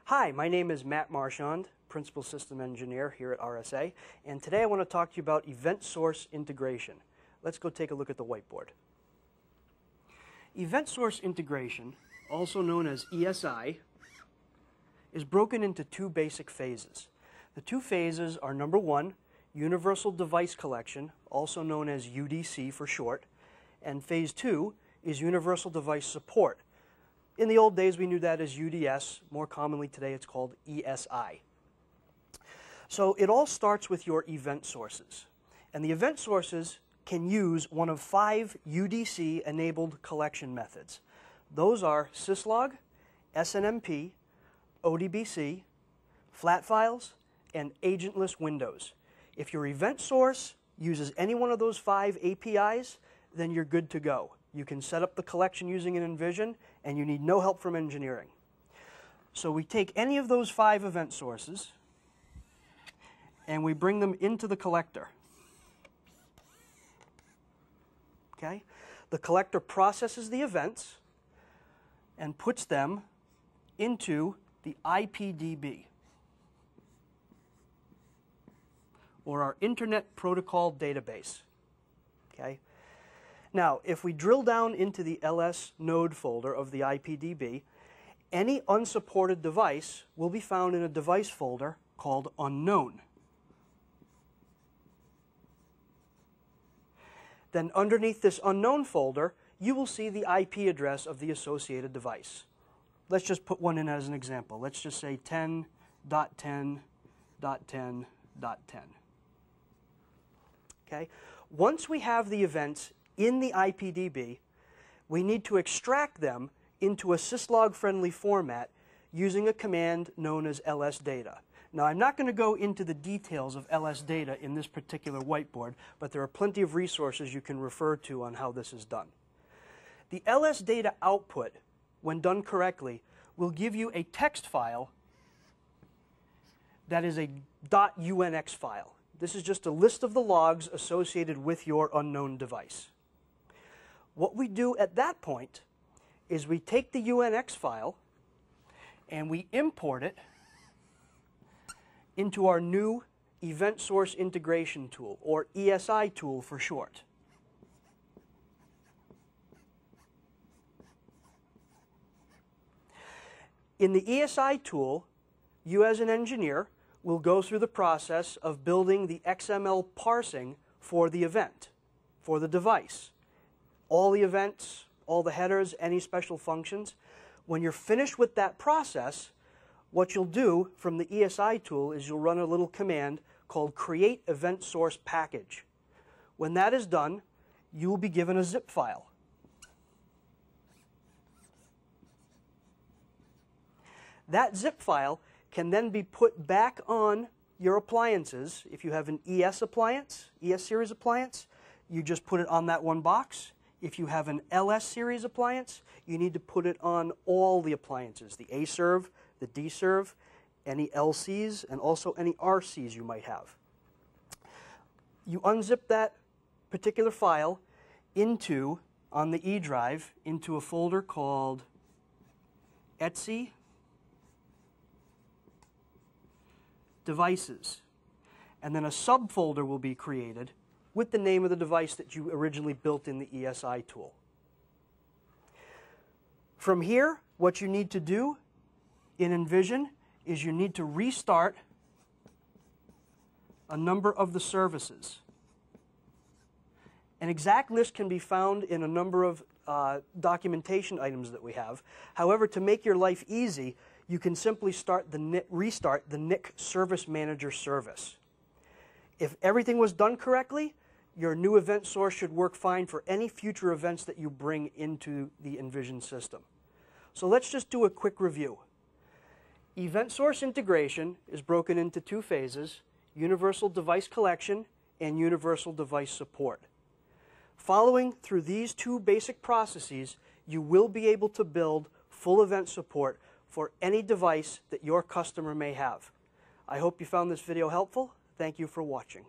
Hi, my name is Matt Marchand, Principal System Engineer here at RSA, and today I want to talk to you about event source integration. Let's go take a look at the whiteboard. Event source integration, also known as ESI, is broken into two basic phases. The two phases are number one, Universal Device Collection, also known as UDC for short, and phase two is Universal Device Support. In the old days, we knew that as UDS. More commonly today, it's called ESI. So it all starts with your event sources. And the event sources can use one of 5 UDC-enabled collection methods. Those are syslog, SNMP, ODBC, flat files, and agentless windows. If your event source uses any one of those 5 APIs, then you're good to go. You can set up the collection using an enVision, and you need no help from engineering. So we take any of those 5 event sources, and we bring them into the collector. Okay? The collector processes the events and puts them into the IPDB, or our Internet Protocol Database. Okay? Now, if we drill down into the LS node folder of the IPDB, any unsupported device will be found in a device folder called unknown. Then underneath this unknown folder, you will see the IP address of the associated device. Let's just put one in as an example. Let's just say 10.10.10.10. Okay? Once we have the events in the IPDB, we need to extract them into a syslog-friendly format using a command known as lsdata. Now, I'm not going to go into the details of lsdata in this particular whiteboard, but there are plenty of resources you can refer to on how this is done. The lsdata output, when done correctly, will give you a text file that is a .unix file. This is just a list of the logs associated with your unknown device. What we do at that point is we take the UNX file and we import it into our new Event Source Integration tool, or ESI tool for short. In the ESI tool, you as an engineer will go through the process of building the XML parsing for the event, for the device. All the events, all the headers, any special functions. When you're finished with that process, what you'll do from the ESI tool is you'll run a little command called create event source package. When that is done, you will be given a zip file. That zip file can then be put back on your appliances. If you have an ES appliance, ES series appliance, you just put it on that one box. If you have an LS series appliance, you need to put it on all the appliances, the A serve, the D serve, any LCs, and also any RCs you might have. You unzip that particular file into, on the E drive, into a folder called Etsy Devices. And then a subfolder will be created with the name of the device that you originally built in the ESI tool. From here, what you need to do in enVision is you need to restart a number of the services. An exact list can be found in a number of documentation items that we have. However, to make your life easy, you can simply restart the NIC Service Manager service. If everything was done correctly, your new event source should work fine for any future events that you bring into the enVision system. So let's just do a quick review. Event source integration is broken into 2 phases, Universal Device Collection and Universal Device Support. Following through these 2 basic processes, you will be able to build full event support for any device that your customer may have. I hope you found this video helpful. Thank you for watching.